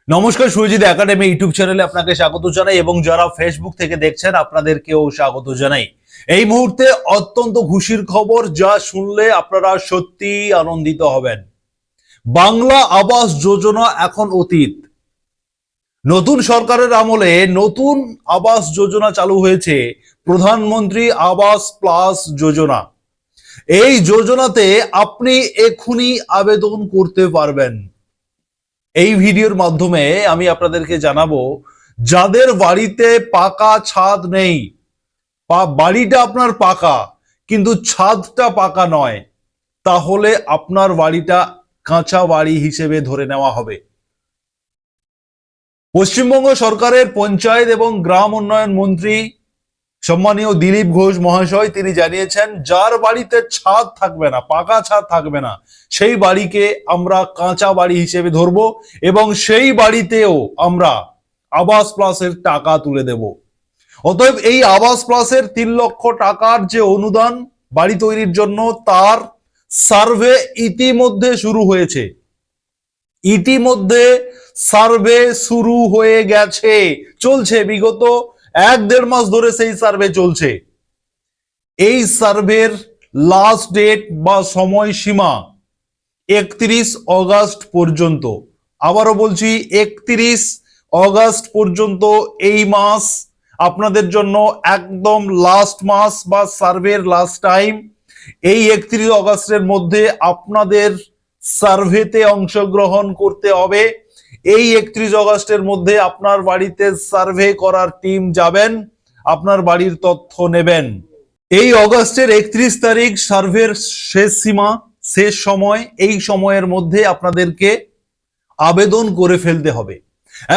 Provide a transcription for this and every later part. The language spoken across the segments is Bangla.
নমস্কার, সুরজিৎ একাডেমি ইউটিউব চ্যানেলে আপনাকে স্বাগত জানাই এবং যারা ফেসবুক থেকে দেখছেন আপনাদেরকেও স্বাগত জানাই। এই মুহূর্তে অত্যন্ত খুশির খবর, যা শুনলে আপনারা সত্যি আনন্দিত হবেন। বাংলা আবাস যোজনা এখন অতীত। নতুন সরকারের আমলে নতুন আবাস যোজনা চালু হয়েছে, প্রধানমন্ত্রী আবাস প্লাস যোজনা। এই যোজনাতে আপনি এক্ষুনি আবেদন করতে পারবেন। এই ভিডিওর মাধ্যমে আমি আপনাদেরকে জানাবো, যাদের বাড়িতে পাকা ছাদ নেই, বাড়িটা আপনার পাকা কিন্তু ছাদটা পাকা নয়, তাহলে আপনার বাড়িটা কাঁচা বাড়ি হিসেবে ধরে নেওয়া হবে। পশ্চিমবঙ্গ সরকারের পঞ্চায়েত এবং গ্রাম উন্নয়ন মন্ত্রী সম্মানীয় দিলীপ ঘোষ মহাশয় তিনি জানিয়েছেন, যার বাড়িতে ছাদ থাকবে না, পাকা ছাদ থাকবে না, সেই বাড়িকে আমরা কাঁচা বাড়ি হিসেবে ধরবো এবং সেই বাড়িতেও আমরা আবাস প্লাসের টাকা তুলে দেব। অতএব এই আবাস প্লাসের 3 লক্ষ টাকার যে অনুদান বাড়ি তৈরির জন্য, তার সার্ভে ইতিমধ্যে শুরু হয়েছে। ইতিমধ্যে সার্ভে শুরু হয়ে গেছে, চলছে, বিগত 1-1.5 মাস ধরে সেই সার্ভে চলছে। এই সার্ভের লাস্ট ডেট বা সময়সীমা 31 অগস্ট পর্যন্ত। আবারও বলছি, 31 অগস্ট পর্যন্ত এই মাস আপনাদের জন্য একদম লাস্ট মাস বা সার্ভের লাস্ট টাইম। এই 31 অগস্টের মধ্যে আপনাদের সার্ভেতে অংশগ্রহণ করতে হবে। এই 31 অগস্টের মধ্যে আপনার বাড়িতে সার্ভে করার টিম যাবেন, আপনার বাড়ির তথ্য নেবেন। এই অগস্টের 31 তারিখ সার্ভের শেষ সীমা, শেষ সময়। এই সময়ের মধ্যে আপনাদেরকে আবেদন করে ফেলতে হবে।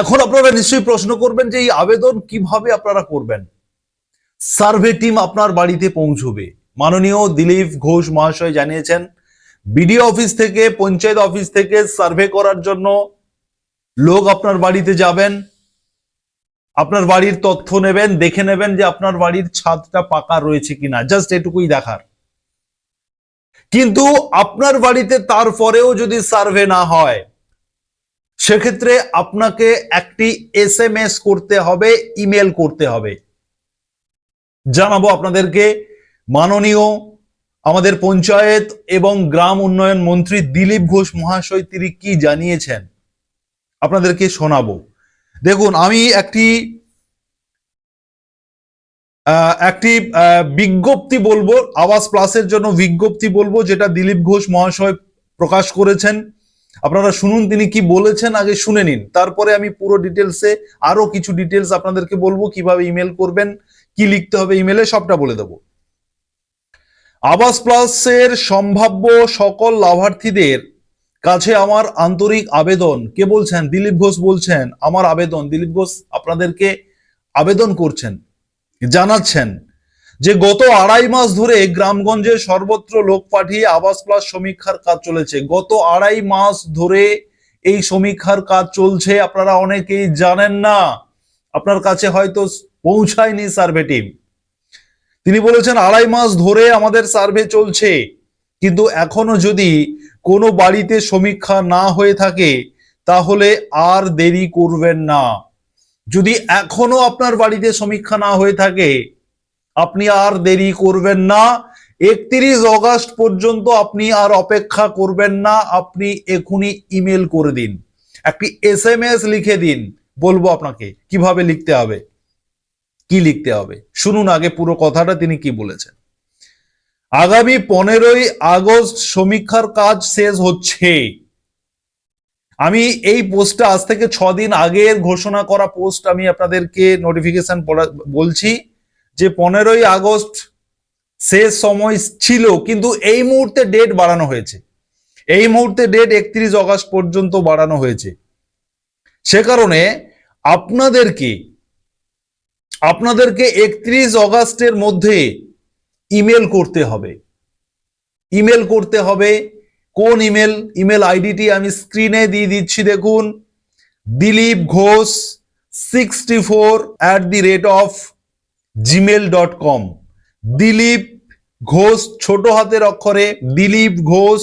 এখন আপনারা নিশ্চয়ই প্রশ্ন করবেন যে এই আবেদন কিভাবে আপনারা করবেন। সার্ভে টিম আপনার বাড়িতে পৌঁছবে। মাননীয় দিলীপ ঘোষ মহাশয় জানিয়েছেন, বিডিও অফিস থেকে, পঞ্চায়েত অফিস থেকে সার্ভে করার জন্য লোক আপনার বাড়িতে যাবেন, আপনার বাড়ির তথ্য নেবেন, দেখে নেবেন যে আপনার বাড়ির ছাদটা পাকা রয়েছে কিনা, জাস্ট এটুকুই দেখার। কিন্তু আপনার বাড়িতে তারপরেও যদি সার্ভে না হয়, সেক্ষেত্রে আপনাকে একটি SMS করতে হবে, ইমেল করতে হবে। জানাবো আপনাদেরকে মাননীয় আমাদের পঞ্চায়েত এবং গ্রাম উন্নয়ন মন্ত্রী দিলীপ ঘোষ মহাশয় তিনি কি জানিয়েছেন, আপনাদেরকে শোনাবো। দেখুন, আমি একটি বিজ্ঞপ্তি বলবো, আবাস প্লাসের জন্য বিজ্ঞপ্তি বলবো, যেটা দিলীপ ঘোষ মহাশয় প্রকাশ করেছেন। আপনারা শুনুন তিনি কি বলেছেন, আগে শুনে নিন, তারপরে আমি পুরো ডিটেলসে আরো কিছু ডিটেলস আপনাদেরকে বলবো, কিভাবে ইমেল করবেন, কি লিখতে হবে ইমেলে, সবটা বলে দেবো। আবাস প্লাসের সম্ভাব্য সকল লাভার্থীদের কাছে আমার আন্তরিক আবেদন। কে বলছেন? দিলীপ ঘোষ বলছেন, আমার আবেদন। দিলীপ ঘোষ আপনাদেরকে আবেদন করছেন, জানাচ্ছেন যে গত 2.5 মাস ধরে গ্রামগঞ্জে সর্বত্র লোক পাঠিয়ে আবাস প্লাস সমীক্ষার কাজ চলেছে। গত 2.5 মাস ধরে এই সমীক্ষার কাজ চলছে, আপনারা অনেকেই জানেন না, আপনার কাছে হয়তো পৌঁছায়নি সার্ভে টিম। তিনি বলেছেন 2.5 মাস ধরে আমাদের সার্ভে চলছে, কিন্তু এখনো যদি কোনো বাড়িতে সমীক্ষা না হয়ে থাকে তাহলে আর দেরি করবেন না। যদি এখনো আপনার বাড়িতে সমীক্ষা না হয়ে থাকে, আপনি আর দেরি করবেন না। 31 অগস্ট পর্যন্ত আপনি আর অপেক্ষা করবেন না, আপনি এখনই ইমেল করে দিন, একটি SMS লিখে দিন। বলবো আপনাকে কিভাবে লিখতে হবে, কি লিখতে হবে। শুনুন আগে পুরো কথাটা তিনি কি বলেছেন। আগামী 15ই আগস্ট সমীক্ষার কাজ শেষ হচ্ছে। আমি এই পোস্টটা আজ থেকে 6 দিন আগের ঘোষণা করা পোস্ট আমি আপনাদেরকে নোটিফিকেশন বলছি যে 15ই আগস্ট শেষ সময় ছিল, কিন্তু এই মুহূর্তে ডেট বাড়ানো হয়েছে। এই মুহূর্তে ডেট 31 অগস্ট পর্যন্ত বাড়ানো হয়েছে। সে কারণে আপনাদেরকে 31 অগস্টের মধ্যে ইমেল করতে হবে। ইমেল করতে হবে। কোন ইমেল? ইমেল আইডিটি আমি স্ক্রিনে দিয়ে দিচ্ছি, দেখুন, dilipghosh64@gmail.com। দিলীপ ঘোষ ছোট হাতের অক্ষরে, দিলীপ ঘোষ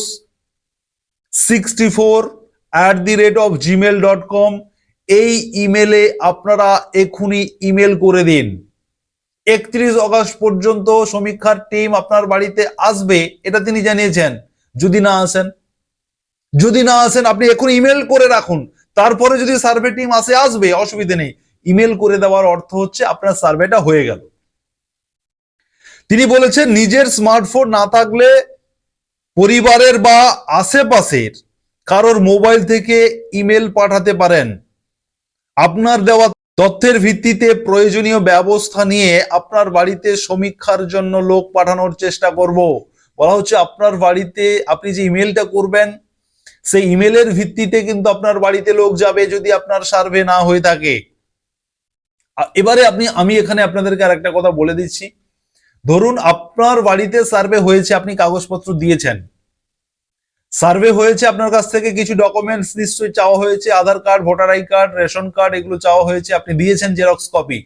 64@gmail.com। এই ইমেলে আপনারা এখনই ইমেল করে দিন। 31 আগস্ট পর্যন্ত সমীক্ষার টিম আপনার বাড়িতে আসবে, এটা তিনি জানিয়েছেন। যদি না আসেন আপনি এখন ইমেল করে রাখুন, তারপরে যদি সার্ভে টিম আসবে, অসুবিধা নেই। ইমেল করে দেওয়ার অর্থ হচ্ছে আপনার সার্ভেটা হয়ে গেল। তিনি বলেছেন নিজের স্মার্টফোন না থাকলে পরিবারের বা আশেপাশের কারোর মোবাইল থেকে ইমেল পাঠাতে পারেন। আপনার দেওয়া তথ্যের ভিত্তিতে প্রয়োজনীয় ব্যবস্থা নিয়ে আপনার বাড়িতে সমীক্ষার জন্য লোক পাঠানোর চেষ্টা করব। বলা হচ্ছে আপনার বাড়িতে আপনি যে ইমেলটা করবেন সেই ইমেলের ভিত্তিতে কিন্তু আপনার বাড়িতে লোক যাবে যদি আপনার সার্ভে না হয়ে থাকে। এবারে আমি এখানে আপনাদেরকে আর একটা কথা বলে দিচ্ছি। ধরুন আপনার বাড়িতে সার্ভে হয়েছে, আপনি কাগজপত্র দিয়েছেন, সার্ভে হয়েছে, আপনার কাছ থেকে কিছু ডকুমেন্টস নিশ্চয়ই চাওয়া হয়েছে, Aadhaar card, voter I card, ration card, এগুলো চাওয়া হয়েছে, আপনি দিয়েছেন জেরক্স কপি,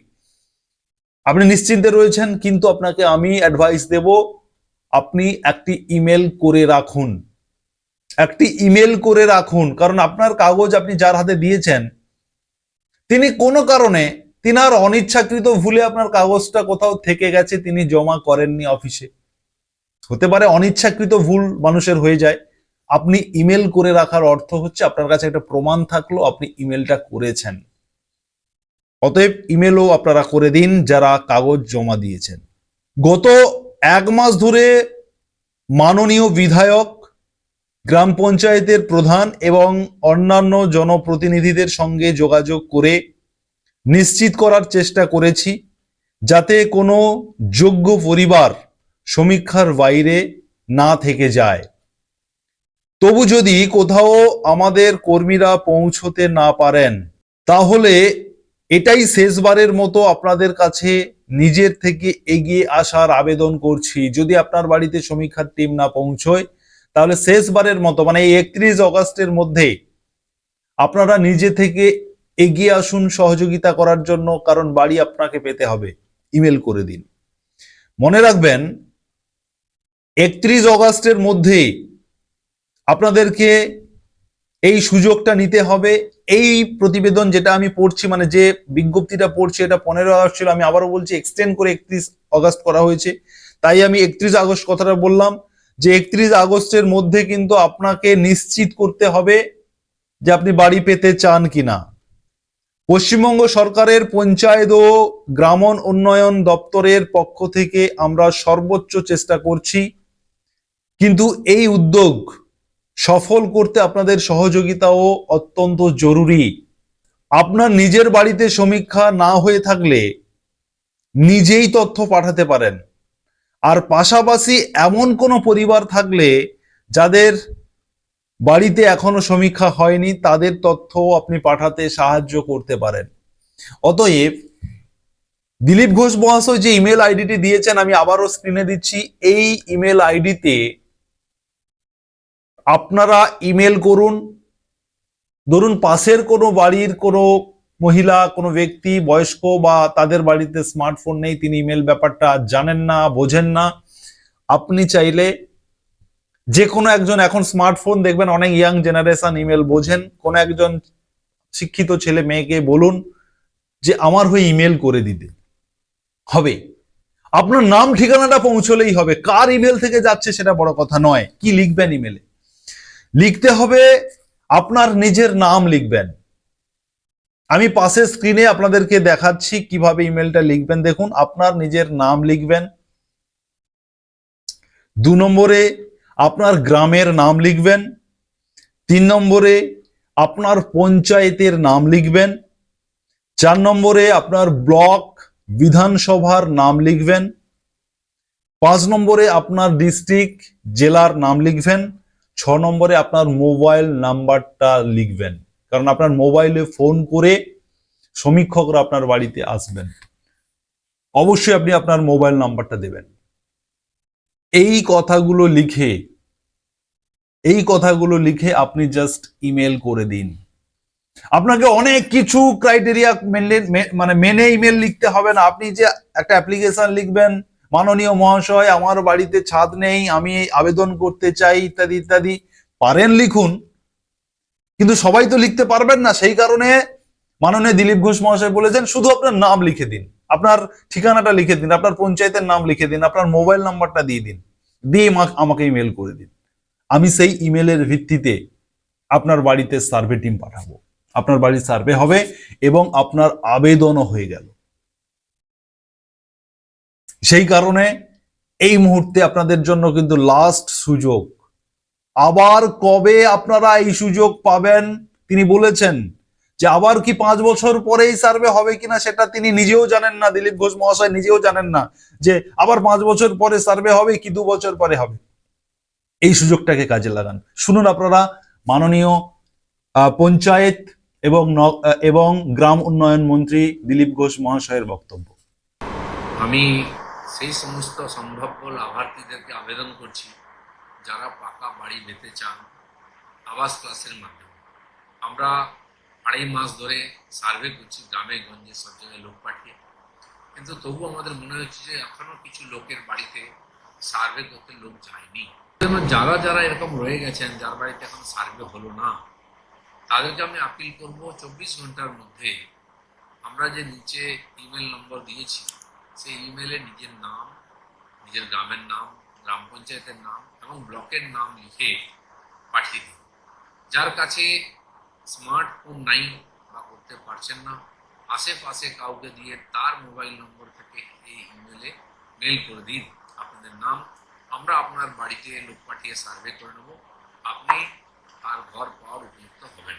আপনি নিশ্চিন্তে রয়েছেন। কিন্তু আপনাকে আমি অ্যাডভাইস দেব, আপনি একটি ইমেল করে রাখুন, কারণ আপনার কাগজ আপনি যার হাতে দিয়েছেন তিনি কোনো কারণে, তিনার অনিচ্ছাকৃত ভুলে আপনার কাগজটা কোথাও থেকে গেছে, তিনি জমা করেননি অফিসে, হতে পারে অনিচ্ছাকৃত ভুল মানুষের হয়ে যায়। আপনি ইমেল করে রাখার অর্থ হচ্ছে আপনার কাছে একটা প্রমাণ থাকলো আপনি ইমেলটা করেছেন। অতএব ইমেলও আপনারা করে দিন যারা কাগজ জমা দিয়েছেন। গত 1 মাস ধরে মাননীয় বিধায়ক, গ্রাম পঞ্চায়েতের প্রধান এবং অন্যান্য জনপ্রতিনিধিদের সঙ্গে যোগাযোগ করে নিশ্চিত করার চেষ্টা করেছি যাতে কোনো যোগ্য পরিবার সমীক্ষার বাইরে না থেকে যায়। তবু যদি কোথাও আমাদের কর্মীরা পৌঁছতে না পারেন তাহলে এটাই শেষবারের মতো আপনাদের কাছে নিজের থেকে এগিয়ে আসার আবেদন করছি। যদি আপনার বাড়িতে সমীক্ষার টিম না পৌঁছয় তাহলে শেষবারের মতো, মানে এই 31 আগস্টের মধ্যে আপনারা নিজে থেকে এগিয়ে আসুন সহযোগিতা করার জন্য, কারণ বাড়ি আপনাকে পেতে হবে। ইমেল করে দিন। মনে রাখবেন 31 আগস্টের মধ্যে আপনাদেরকে এই সুযোগটা নিতে হবে। এই প্রতিবেদন যেটা আমি পড়ছি, মানে যে বিজ্ঞপ্তিটা পড়ছি, এটা 15 আগস্ট ছিল, আমি আবারও বলছি এক্সটেন্ড করে 31 আগস্ট করা হয়েছে, তাই আমি 31 আগস্ট কথাটা বললাম যে 31 আগস্টের মধ্যে কিন্তু আপনাকে নিশ্চিত করতে হবে যে আপনি বাড়ি পেতে চান কিনা। পশ্চিমবঙ্গ সরকারের পঞ্চায়েত ও গ্রাম উন্নয়ন দপ্তরের পক্ষ থেকে আমরা সর্বোচ্চ চেষ্টা করছি, কিন্তু এই উদ্যোগ সফল করতে আপনাদের সহযোগিতাও অত্যন্ত জরুরি। আপনার নিজের বাড়িতে সমীক্ষা না হয়ে থাকলে নিজেই তথ্য পাঠাতে পারেন। আর পাশাপাশি এমন কোনো পরিবার থাকলে যাদের বাড়িতে এখনো সমীক্ষা হয়নি তাদের তথ্য আপনি পাঠাতে সাহায্য করতে পারেন। অতএব দিলীপ ঘোষ মহাশয় যে ইমেল আইডিটি দিয়েছেন আমি আবারও স্ক্রিনে দিচ্ছি, এই ইমেল আইডিতে আপনারা ইমেল করুন। ধরুন পাশের কোনো বাড়ির কোনো মহিলা, কোনো ব্যক্তি বয়স্ক বা তাদের বাড়িতে স্মার্টফোন নেই, তিনি ইমেল ব্যাপারটা জানেন না, বোঝেন না, আপনি চাইলে যে কোনো একজন, এখন স্মার্টফোন দেখবেন অনেক ইয়াং জেনারেশন ইমেল বোঝেন, কোন একজন শিক্ষিত ছেলে মেয়েকে বলুন যে আমার হয়ে ইমেল করে দিতে হবে। আপনার নাম ঠিকানাটা পৌঁছলেই হবে, কার ইমেল থেকে যাচ্ছে সেটা বড় কথা নয়। কি লিখবেন ইমেলে? লিখতে হবে আপনার নিজের নাম লিখবেন। আমি পাশে স্ক্রিনে আপনাদেরকে দেখাচ্ছি কিভাবে ইমেলটা লিখবেন। দেখুন, আপনার নিজের নাম লিখবেন। 2 নম্বরে আপনার গ্রামের নাম লিখবেন। 3 নম্বরে আপনার পঞ্চায়েতের নাম লিখবেন। 4 নম্বরে আপনার ব্লক বিধানসভার নাম লিখবেন। 5 নম্বরে আপনার ডিস্ট্রিক্ট জেলার নাম লিখবেন। 6 নম্বরে আপনার মোবাইল নাম্বারটা লিখবেন, কারণ আপনার মোবাইলে ফোন করে সমীক্ষকরা আপনার বাড়িতে আসবেন। অবশ্যই আপনি আপনার মোবাইল নাম্বারটা দেবেন। এই কথাগুলো আপনি জাস্ট ইমেল করে দিন। আপনাকে অনেক কিছু ক্রাইটেরিয়া মেনে ইমেল লিখতে হবে না। আপনি যে একটা অ্যাপ্লিকেশন লিখবেন, মাননীয় মহাশয় আমার বাড়িতে ছাদ নেই, আমি আবেদন করতে চাই, ইত্যাদি ইত্যাদি, পারেন লিখুন, কিন্তু সবাই তো লিখতে পারবেন না। সেই কারণে মাননীয় দিলীপ ঘোষ মহাশয় বলেছেন শুধু আপনার নাম লিখে দিন, আপনার ঠিকানাটা লিখে দিন, আপনার পঞ্চায়েতের নাম লিখে দিন, আপনার মোবাইল নাম্বারটা দিয়ে দিন, দিয়ে আমাকে ইমেল করে দিন। আমি সেই ইমেলের ভিত্তিতে আপনার বাড়িতে সার্ভে টিম পাঠাবো, আপনার বাড়ির সার্ভে হবে এবং আপনার আবেদনও হয়ে গেল। সেই কারণে এই মুহূর্তে আপনাদের জন্য কিন্তু লাস্ট সুযোগ। আবার কবে আপনারা এই সুযোগ পাবেন তিনি বলেছেন যে আবার কি 5 বছর পরেই সার্ভে হবে কিনা সেটা তিনি নিজেও জানেন না, দিলীপ ঘোষ মহাশয় নিজেও জানেন না যে আবার 5 বছর পরে সার্ভে হবে কি 2 বছর পরে হবে। এই সুযোগটাকে কাজে লাগান। শুনুন আপনারা মাননীয় পঞ্চায়েত এবং গ্রাম উন্নয়ন মন্ত্রী দিলীপ ঘোষ মহাশয়ের বক্তব্য। আমি সেই সমস্ত সম্ভাব্য লাভার্থীদেরকে আবেদন করছি যারা পাকা বাড়ি পেতে চান আবাস ক্লাসের মাধ্যমে। আমরা 2.5 মাস ধরে সার্ভে করছি গ্রামে গঞ্জে সব জায়গায় লোক পাঠিয়ে, কিন্তু তবু আমাদের মনে হচ্ছে যে এখনো কিছু লোকের বাড়িতে সার্ভে করতে লোক যায়নি। যারা যারা এরকম রয়ে গেছেন যার বাড়িতে এখন সার্ভে হলো না, তাদেরকে আমি আপিল করব 24 ঘন্টার মধ্যে আমরা যে নিচে ইমেল নম্বর দিয়েছি সেই ইমেলে নিজের নাম, নিজের গ্রামের নাম, গ্রাম পঞ্চায়েতের নাম এবং ব্লকের নাম লিখে পাঠিয়ে দিন। যার কাছে স্মার্টফোন নাই বা করতে পারছেন না, আশেপাশে কাউকে দিয়ে তার মোবাইল নম্বর থেকে এই ইমেলে মেল করে দিন আপনাদের নাম। আমরা আপনার বাড়িতে লোক পাঠিয়ে সার্ভে করে নেব, আপনি আর ঘর পাওয়ার উপযুক্ত হবেন।